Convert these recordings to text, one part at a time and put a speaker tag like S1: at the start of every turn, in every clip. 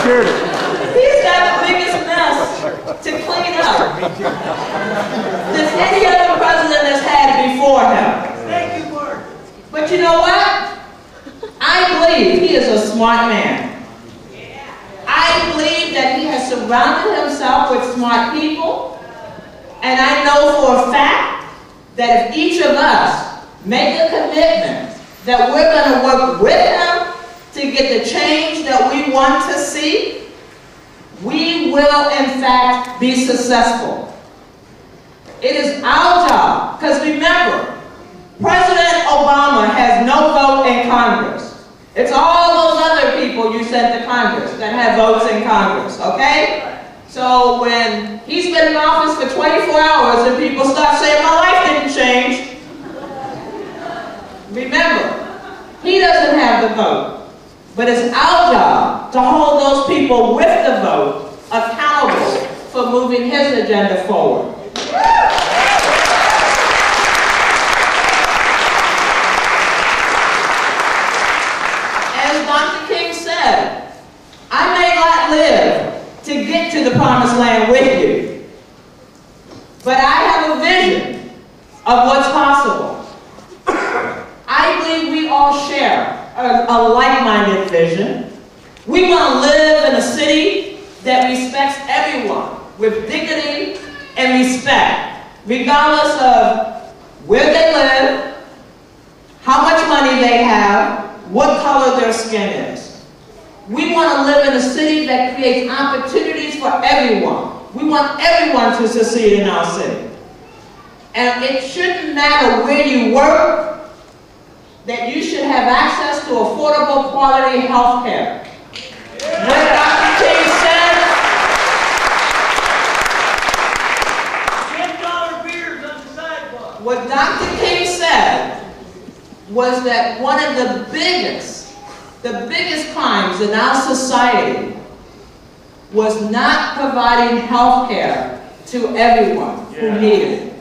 S1: shared it.
S2: He's got the biggest mess to clean up than any other president has had before him.
S3: Thank you, Mark.
S2: But you know what? I believe he is a smart man. I believe that he has surrounded himself with smart people. And I know for a fact that if each of us make a commitment that we're going to work with him to get the change that we want to see, we will in fact be successful. It is our job, because remember, President Obama has no vote in Congress. It's all those other people you sent to Congress that have votes in Congress, okay? So when he's been in office for 24 hours and people start saying, my life didn't change, remember, he doesn't have the vote. But it's our job to hold those people with the vote accountable for moving his agenda forward. As Dr. King said, I may not live to get to the promised land with you, but I have a vision of what's possible. I believe we all share a like-minded vision. We want to live in a city that respects everyone with dignity and respect, regardless of where they live, how much money they have, what color their skin is. We want to live in a city that creates opportunities for everyone. We want everyone to succeed in our city. And it shouldn't matter where you work, that you should have access to affordable quality health care. What Dr. King said,
S3: $10 beers on the sidewalk.
S2: what Dr. King said was that one of the biggest crimes in our society was not providing health care to everyone who needed it.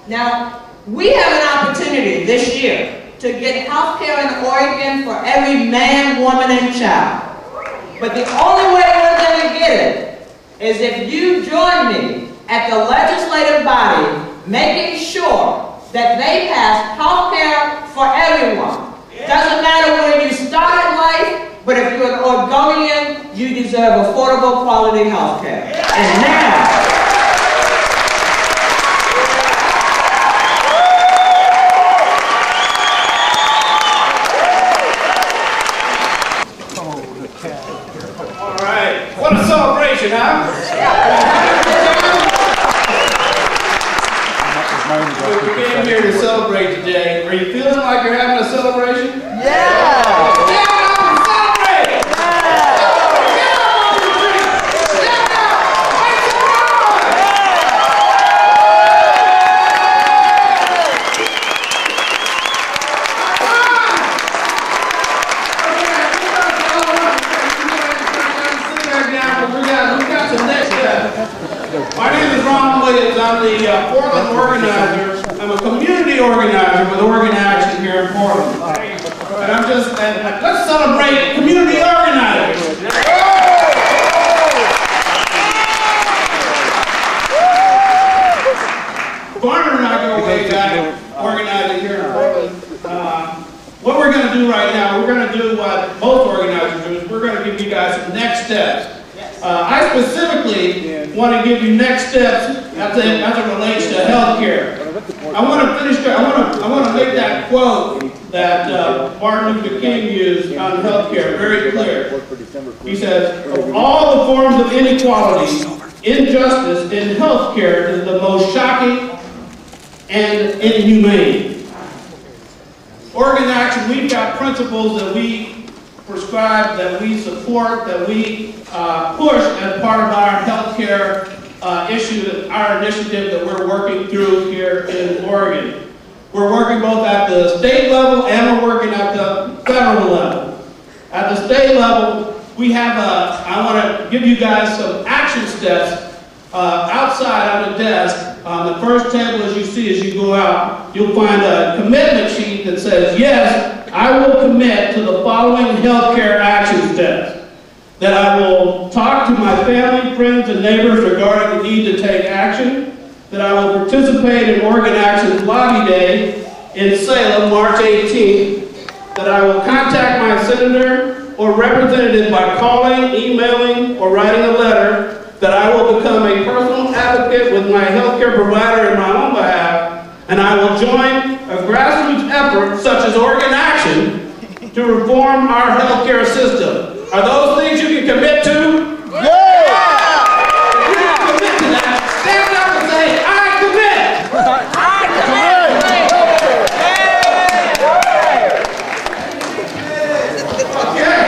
S2: Now, we have an opportunity this year to get health care in Oregon for every man, woman, and child. But the only way we're going to get it is if you join me at the legislative body making sure that they pass health care for everyone. Doesn't matter where you started life, but if you're an Oregonian, you deserve affordable quality health care. And now,
S4: what a celebration, huh? We came here to celebrate today. Are you feeling like you're having a celebration?
S1: Yeah!
S4: Stand up and celebrate! Stand up on your feet! Stand up! Make some noise! We got some next steps. My name is Ron Williams. I'm the Portland organizer. I'm a community organizer with Oregon Action here in Portland. And let's celebrate community organizers. Barnard and I go way back organizing here in Portland. What we're going to do right now, we're going to do what most organizers do, is we're going to give you guys some next steps. I specifically want to give you next steps as it relates to health care. I want to finish. I want to make that quote that Martin Luther King used on health care very clear. He says, "Of all the forms of inequality, injustice in health care is the most shocking and inhumane." Oregon Action, we've got principles that we prescribe, that we support, that we push as part of our healthcare issue, our initiative that we're working through here in Oregon. We're working both at the state level and we're working at the federal level. At the state level, we have I want to give you guys some action steps outside on the desk. On the first table, as you see, as you go out, you'll find a commitment sheet that says, yes, I will commit to the following healthcare action steps. that I will talk to my family, friends, and neighbors regarding the need to take action, that I will participate in Oregon Action's Lobby Day in Salem, March 18th, that I will contact my senator or representative by calling, emailing, or writing a letter, that I will become a personal advocate with my healthcare provider in my own behalf, and I will join a grassroots effort such as Oregon Action to reform our healthcare system. Are those things you can commit to?
S1: Yeah!
S4: If you can commit to that, stand up and say, I commit!
S1: I commit!
S4: Okay.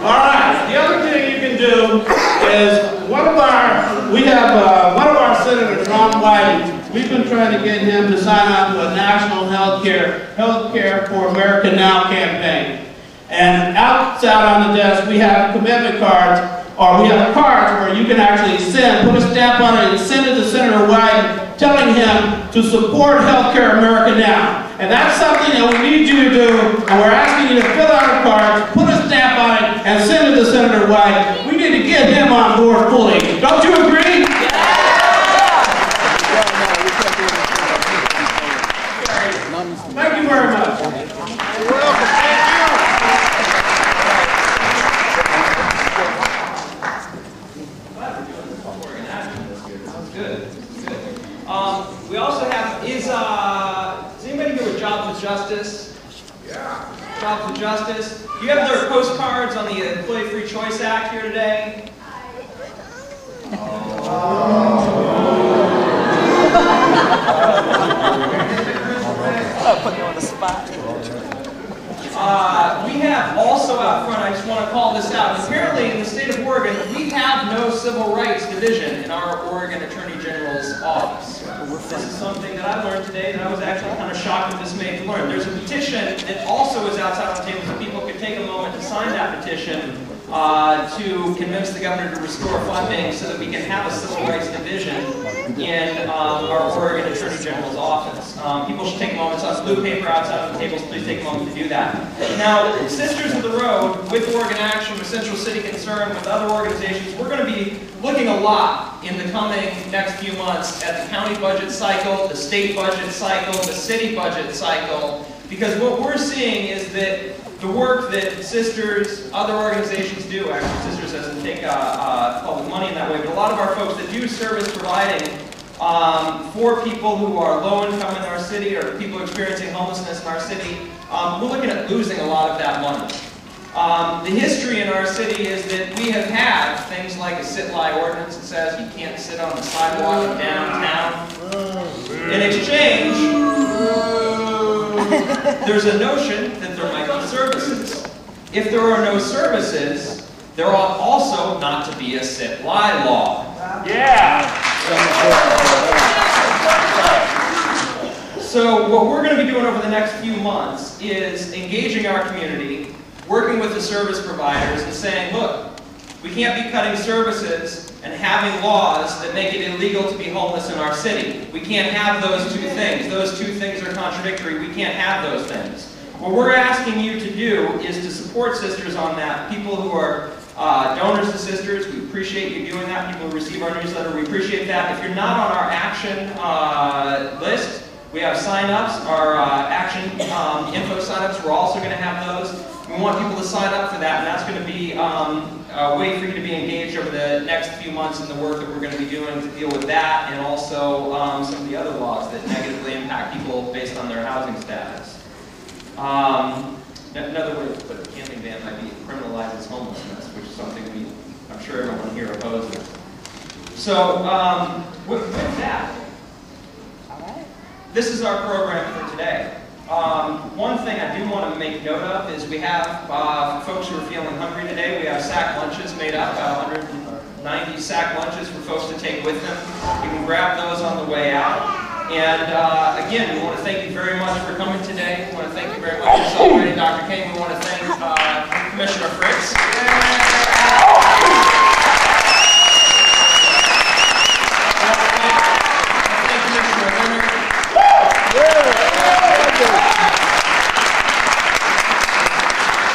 S4: All right. The other thing you can do is one of our senators, Ron Wyden. We've been trying to get him to sign on to a national Healthcare for America Now campaign. And outside on the desk, we have commitment cards, or we have cards where you can actually put a stamp on it and send it to Senator Wyden, telling him to support Healthcare America Now. And that's something that we need you to do, and we're asking you to fill out our cards, put a stamp on it, and send it to Senator Wyden. We need to get him on board fully. Don't you agree? Thank you very much.
S1: You're welcome. Thank you.
S3: Good. We also have, is anybody here with Jobs with Justice? Yeah. Jobs with Justice. You have their postcards on the Employee Free Choice Act here today.
S1: Put you on the spot.
S3: We have also out front, I just want to call this out, apparently in the state of Oregon, we have no civil rights division in our Oregon Attorney General's office. This is something that I learned today that I was actually kind of shocked and dismayed to learn. There's a petition that also is outside on the table, so people could take a moment to sign that petition to convince the governor to restore funding so that we can have a civil rights division in our Oregon Attorney General's office. People should take a moment. It's blue paper outside on the tables. Please take a moment to do that. Now, Sisters of the Road, with Oregon Action, with Central City Concern, with other organizations, we're going to be looking a lot in the coming next few months at the county budget cycle, the state budget cycle, the city budget cycle, because what we're seeing is that the work that Sisters, other organizations do, actually Sisters doesn't take public money in that way, but a lot of our folks that do service providing for people who are low income in our city or people experiencing homelessness in our city, we're looking at losing a lot of that money. The history in our city is that we have had things like a sit-lie ordinance that says you can't sit on the sidewalk in downtown. In exchange, there's a notion that there might be services. If there are no services, there ought also not to be a sit-lie law.
S1: Yeah!
S3: So what we're going to be doing over the next few months is engaging our community, working with the service providers and saying, look, we can't be cutting services and having laws that make it illegal to be homeless in our city. We can't have those two things. Those two things are contradictory. We can't have those things. What we're asking you to do is to support Sisters on that. People who are donors to Sisters, we appreciate you doing that. People who receive our newsletter, we appreciate that. If you're not on our action list, we have sign-ups, our action info sign-ups. We're also going to have those. We want people to sign up for that, and that's going to be a way for you to be engaged over the next few months in the work that we're going to be doing to deal with that, and also some of the other laws that negatively impact people based on their housing status. Another way to put it, camping ban might be criminalizes homelessness, which is something I'm sure everyone here opposes. So with that, this is our program for today. One thing I do want to make note of is we have folks who are feeling hungry today. We have sack lunches made up, 190 sack lunches for folks to take with them. You can grab those on the way out. And again, we want to thank you very much for coming today. We want to thank you very much for celebrating Dr. King. We want to thank Commissioner Fritz.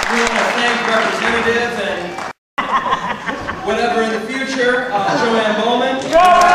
S3: We want to thank Representative and whatever in the future, Joanne Bowman.